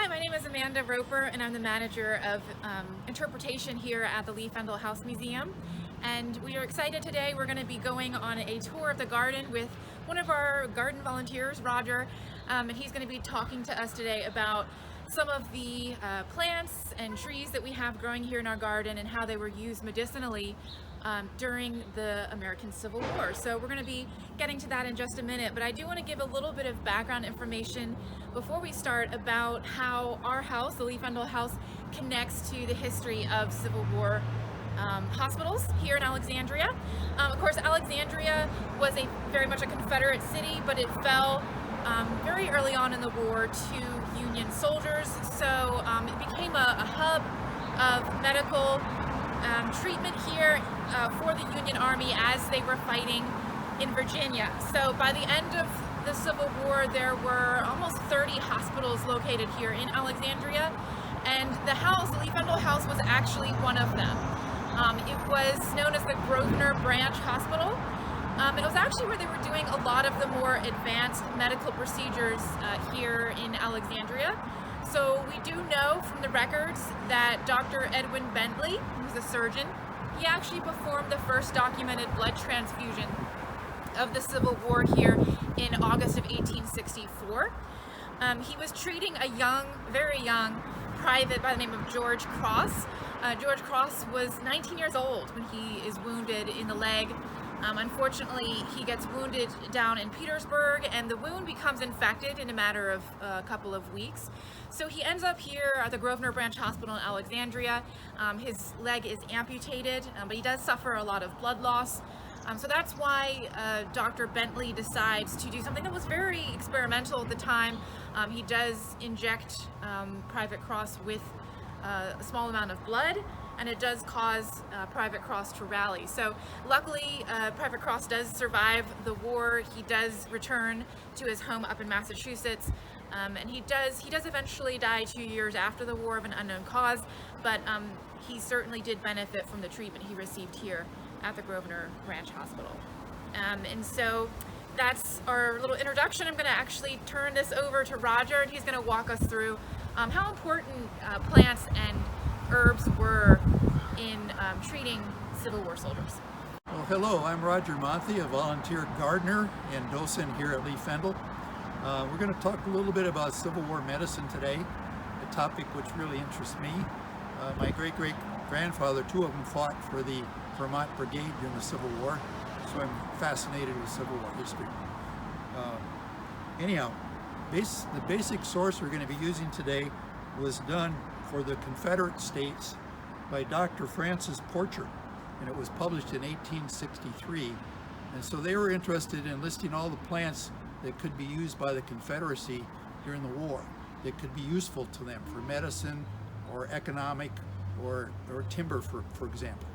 Hi, my name is Amanda Roper, and I'm the manager of interpretation here at the Lee-Fendall House Museum. And we are excited today. We're going to be going on a tour of the garden with one of our garden volunteers, Roger, and he's going to be talking to us today about some of the plants and trees that we have growing here in our garden and how they were used medicinally during the American Civil War. So we're going to be getting to that in just a minute, but I do want to give a little bit of background information before we start about how our house, the Lee-Fendall House, connects to the history of Civil War hospitals here in Alexandria. Of course, Alexandria was very much a Confederate city, but it fell very early on in the war to Union soldiers, so it became a hub of medical treatment here for the Union Army as they were fighting in Virginia. So by the end of the Civil War, there were almost 30 hospitals located here in Alexandria, and the house, the Lee-Fendall House, was actually one of them. It was known as the Grosvenor Branch Hospital. It was actually where they were doing a lot of the more advanced medical procedures here in Alexandria. So we do know from the records that Dr. Edwin Bentley, who's a surgeon, he actually performed the first documented blood transfusion of the Civil War here in August of 1864. He was treating a young, very young private by the name of George Cross. George Cross was 19 years old when he is wounded in the leg. Unfortunately, he gets wounded down in Petersburg, and the wound becomes infected in a matter of a couple of weeks. So he ends up here at the Grosvenor Branch Hospital in Alexandria. His leg is amputated, but he does suffer a lot of blood loss. So that's why Dr. Bentley decides to do something that was very experimental at the time. He does inject Private Cross with a small amount of blood, and it does cause Private Cross to rally. So luckily, Private Cross does survive the war. He does return to his home up in Massachusetts, and he does eventually die 2 years after the war of an unknown cause, but he certainly did benefit from the treatment he received here at the Grosvenor Branch Hospital. And so that's our little introduction. I'm going to actually turn this over to Roger, and he's going to walk us through how important plants and herbs were in treating Civil War soldiers. Well, hello, I'm Roger Monthi, a volunteer gardener and docent here at Lee-Fendall. We're going to talk a little bit about Civil War medicine today, a topic which really interests me. My great-great-grandfather, two of them fought for the Vermont Brigade during the Civil War, so I'm fascinated with Civil War history. Anyhow, the basic source we're going to be using today was done for the Confederate States by Dr. Francis Porcher, and it was published in 1863. And so they were interested in listing all the plants that could be used by the Confederacy during the war, that could be useful to them for medicine or economic or timber, for example.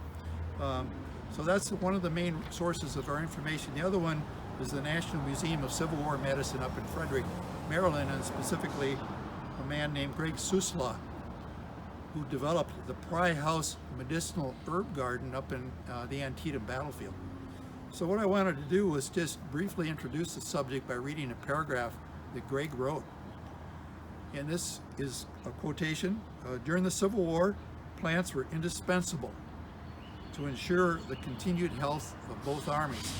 So that's one of the main sources of our information. The other one is the National Museum of Civil War Medicine up in Frederick, Maryland, and specifically a man named Greg Suslaw, who developed the Pry House Medicinal Herb Garden up in the Antietam battlefield. So what I wanted to do was just briefly introduce the subject by reading a paragraph that Greg wrote. And this is a quotation. During the Civil War, plants were indispensable to ensure the continued health of both armies,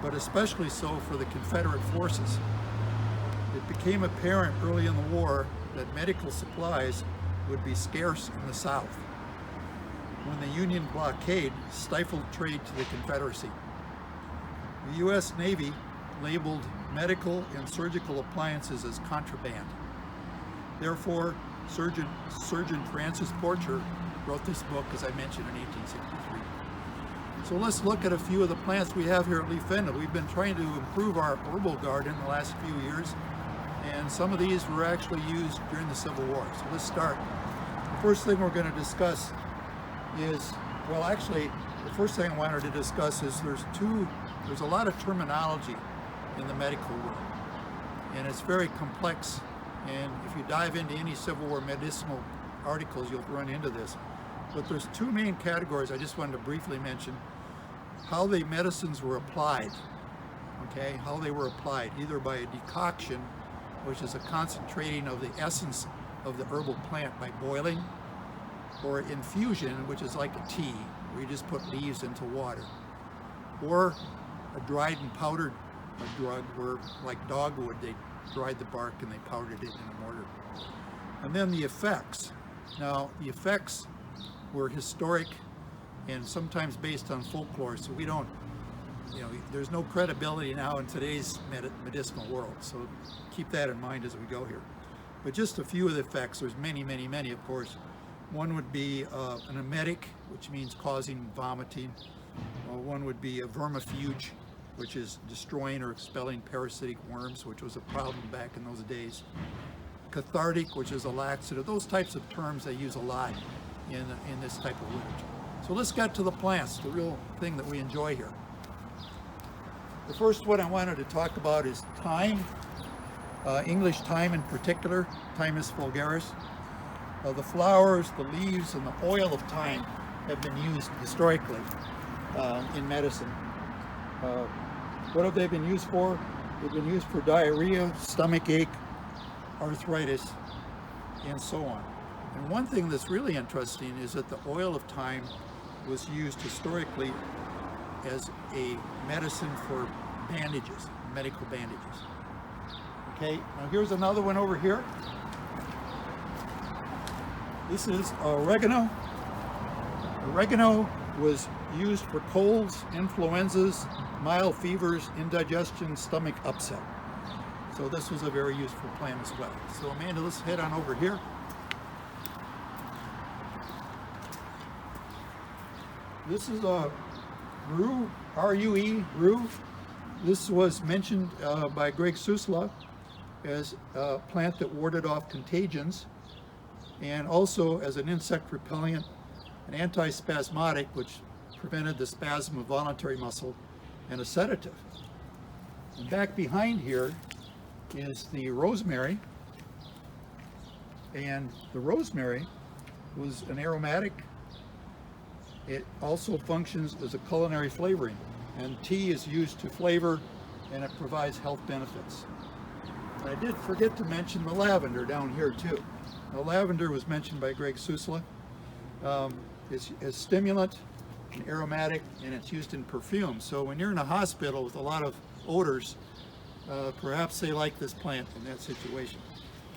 but especially so for the Confederate forces. It became apparent early in the war that medical supplies would be scarce in the South when the Union blockade stifled trade to the Confederacy. The U.S. Navy labeled medical and surgical appliances as contraband. Therefore, Surgeon Francis Porcher wrote this book, as I mentioned, in 1863. So let's look at a few of the plants we have here at Lee-Fendall. We've been trying to improve our herbal garden the last few years, and some of these were actually used during the Civil War. So let's start. The first thing we're going to discuss is, well, actually, the first thing I wanted to discuss is there's a lot of terminology in the medical world, and it's very complex, and if you dive into any Civil War medicinal articles, you'll run into this. But there's two main categories I just wanted to briefly mention. How the medicines were applied, okay? How they were applied, either by a decoction, which is a concentrating of the essence of the herbal plant by boiling, or infusion, which is like a tea, where you just put leaves into water, or a dried and powdered drug where, like dogwood, they dried the bark and they powdered it in a mortar. And then the effects. Now, the effects were historic and sometimes based on folklore, so we don't, there's no credibility now in today's medicinal world, so keep that in mind as we go here. But just a few of the effects, there's many, many, many, of course. One would be an emetic, which means causing vomiting. One would be a vermifuge, which is destroying or expelling parasitic worms, which was a problem back in those days. Cathartic, which is a laxative. Those types of terms they use a lot in this type of literature. So let's get to the plants, the real thing that we enjoy here. The first one I wanted to talk about is thyme, English thyme in particular, Thymus vulgaris. The flowers, the leaves, and the oil of thyme have been used historically in medicine. What have they been used for? They've been used for diarrhea, stomach ache, arthritis, and so on. And one thing that's really interesting is that the oil of thyme was used historically as a medicine for bandages, medical bandages. Okay, now here's another one over here. This is oregano. Oregano was used for colds, influenzas, mild fevers, indigestion, stomach upset. So this was a very useful plant as well. So Amanda, let's head on over here. This is a rue, R-U-E, rue. This was mentioned by Greg Susla as a plant that warded off contagions, and also as an insect repellent, an antispasmodic, which prevented the spasm of voluntary muscle, and a sedative. And back behind here is the rosemary, and the rosemary was an aromatic. It also functions as a culinary flavoring, and tea is used to flavor, and it provides health benefits. And I did forget to mention the lavender down here too. The lavender was mentioned by Greg Susla. It's a stimulant, an aromatic, and it's used in perfume. So when you're in a hospital with a lot of odors, perhaps they like this plant in that situation.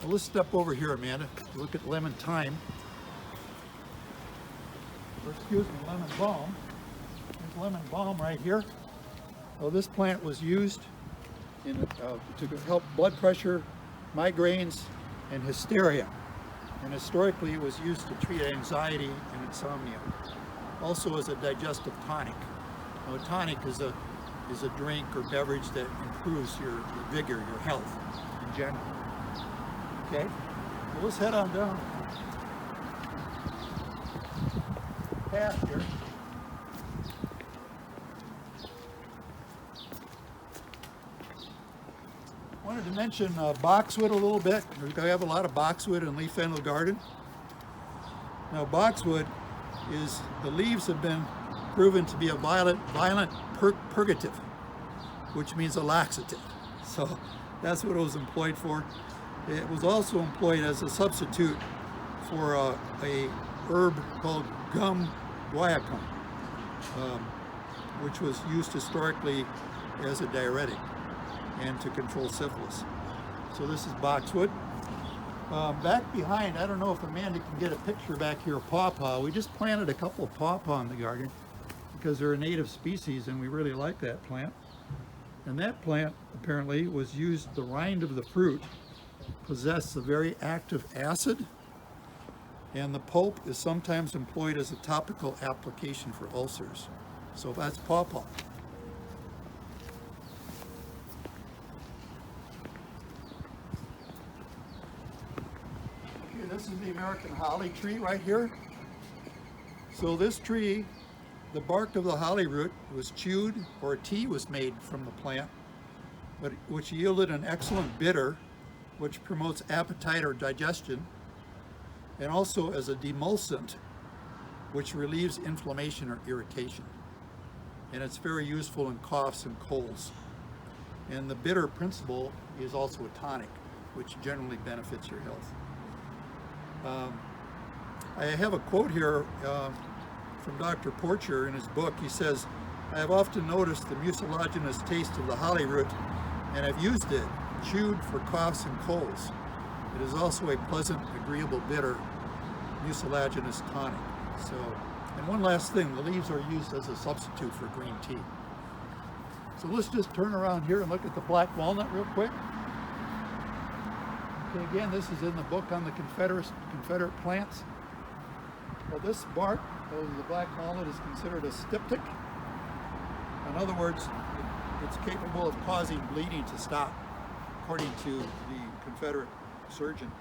Well, let's step over here, Amanda, to look at lemon thyme. Or excuse me, lemon balm. There's lemon balm right here. Well, this plant was used to help blood pressure, migraines, and hysteria. And historically, it was used to treat anxiety and insomnia. Also as a digestive tonic. Now, a tonic is a drink or beverage that improves your vigor, your health in general. Okay, well, let's head on down past here. Wanted to mention boxwood a little bit. We have a lot of boxwood in Lee-Fendall garden. Now, boxwood the leaves have been proven to be a violent purgative, which means a laxative. So that's what it was employed for. It was also employed as a substitute for a herb called gum guaiacum, which was used historically as a diuretic and to control syphilis. So this is boxwood. Back behind, I don't know if Amanda can get a picture back here of pawpaw. We just planted a couple of pawpaw in the garden because they're a native species and we really like that plant. And that plant apparently was used, the rind of the fruit possessed a very active acid, and the pulp is sometimes employed as a topical application for ulcers. So that's pawpaw. This is the American holly tree right here. So this tree, the bark of the holly root was chewed, or tea was made from the plant, which yielded an excellent bitter, which promotes appetite or digestion, and also as a demulcent, which relieves inflammation or irritation. And it's very useful in coughs and colds. And the bitter principle is also a tonic, which generally benefits your health. I have a quote here from Dr. Porcher in his book. He says, "I have often noticed the mucilaginous taste of the holly root, and I've used it, chewed for coughs and colds. It is also a pleasant, agreeable, bitter, mucilaginous tonic." So, and one last thing, the leaves are used as a substitute for green tea. So let's just turn around here and look at the black walnut real quick. Okay, again, this is in the book on the Confederate plants. Well, this bark of the black walnut is considered a styptic. In other words, it's capable of causing bleeding to stop, according to the Confederate surgeon.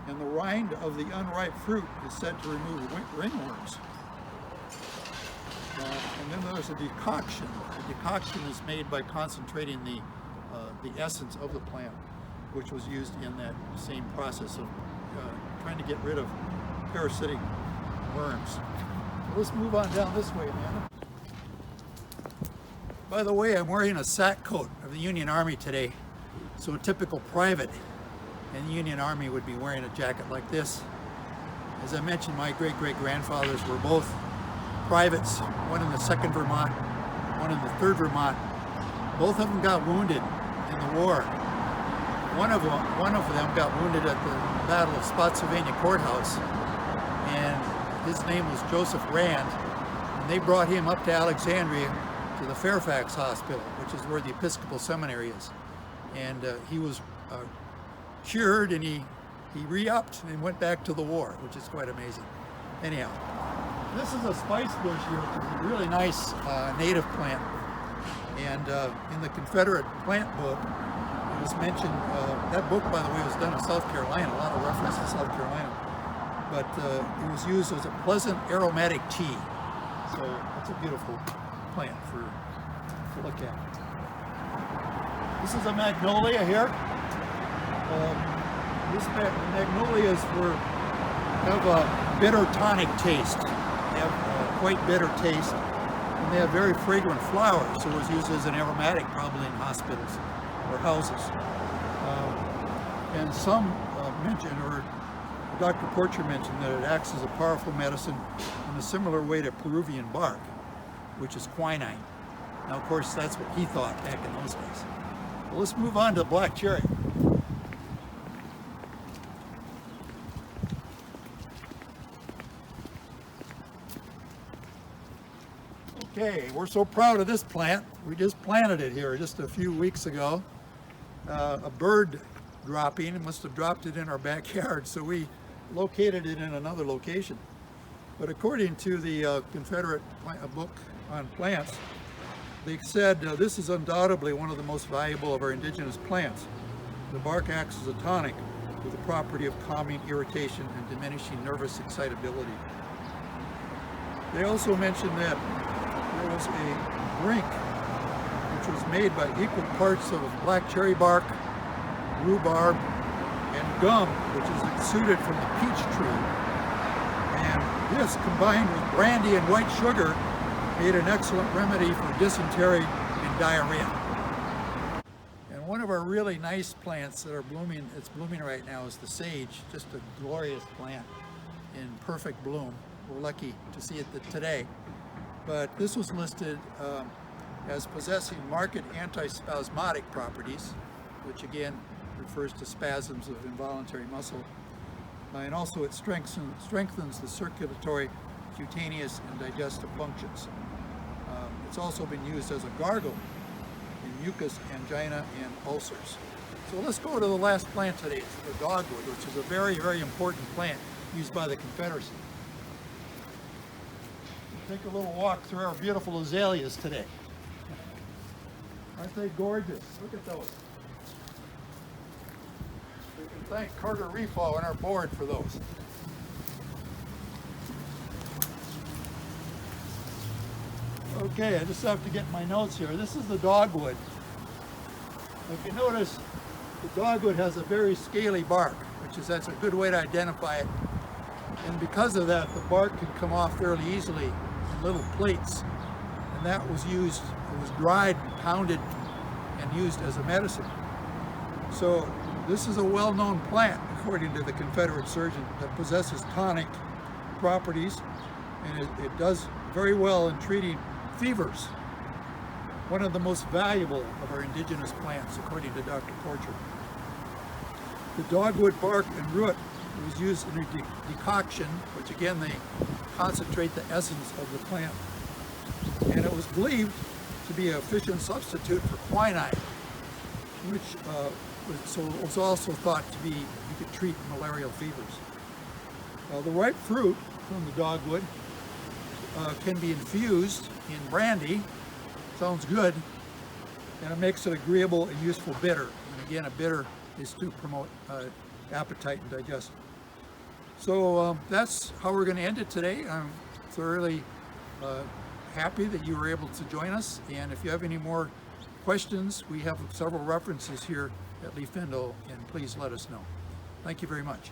And the rind of the unripe fruit is said to remove ringworms. And then there's a decoction. The decoction is made by concentrating the essence of the plant, which was used in that same process of trying to get rid of parasitic worms. So let's move on down this way, Amanda. By the way, I'm wearing a sack coat of the Union Army today. So a typical private in the Union Army would be wearing a jacket like this. As I mentioned, my great-great-grandfathers were both privates, one in the 2nd Vermont, one in the 3rd Vermont. Both of them got wounded in the war. One of them got wounded at the Battle of Spotsylvania Courthouse, and his name was Joseph Rand, and they brought him up to Alexandria to the Fairfax Hospital, which is where the Episcopal Seminary is. And he was cured, and he re-upped and went back to the war, which is quite amazing. Anyhow, this is a spice bush here, which is a really nice native plant. And in the Confederate plant book, it was mentioned, that book, by the way, was done in South Carolina, a lot of reference to South Carolina. But it was used as a pleasant aromatic tea. So it's a beautiful plant to look at. This is a magnolia here. These magnolias have a bitter tonic taste. They have quite bitter taste, and they have very fragrant flowers, so it was used as an aromatic probably in hospitals or houses. And some mention, or Dr. Porcher mentioned, that it acts as a powerful medicine in a similar way to Peruvian bark, which is quinine. Now, of course, that's what he thought back in those days. Well, let's move on to black cherry. Okay, we're so proud of this plant. We just planted it here just a few weeks ago. A bird dropping must have dropped it in our backyard, so we located it in another location. But according to the Confederate book on plants, they said this is undoubtedly one of the most valuable of our indigenous plants. The bark acts as a tonic with the property of calming irritation and diminishing nervous excitability. They also mentioned that there was a drink which was made by equal parts of black cherry bark, rhubarb, and gum, which is exuded from the peach tree. And this, combined with brandy and white sugar, made an excellent remedy for dysentery and diarrhea. And one of our really nice plants that are blooming, it's blooming right now, is the sage, just a glorious plant in perfect bloom. We're lucky to see it today. But this was listed as possessing marked antispasmodic properties, which again refers to spasms of involuntary muscle. And also it strengthens the circulatory, cutaneous, and digestive functions. It's also been used as a gargle in mucus, angina, and ulcers. So let's go to the last plant today, it's the dogwood, which is a very, very important plant used by the Confederacy. Take a little walk through our beautiful azaleas today. Aren't they gorgeous? Look at those. We can thank Carter Refall on our board for those. Okay, I just have to get my notes here. This is the dogwood. If you notice, the dogwood has a very scaly bark, that's a good way to identify it. And because of that, the bark can come off fairly easily in little plates. And that was used, it was dried and pounded and used as a medicine. So This is a well-known plant, according to the Confederate surgeon, that possesses tonic properties, and it does very well in treating fevers. One of the most valuable of our indigenous plants, according to Dr. Porcher. The dogwood bark and root was used in a decoction, which again they concentrate the essence of the plant. And it was believed to be an efficient substitute for quinine, which was also thought to be, you could treat malarial fevers. The ripe fruit from the dogwood can be infused in brandy. Sounds good, and it makes it agreeable and useful bitter. And again, a bitter is to promote appetite and digestion. So that's how we're going to end it today. I'm thoroughly happy that you were able to join us, and if you have any more questions, we have several references here at Lee-Fendall, and please let us know. Thank you very much.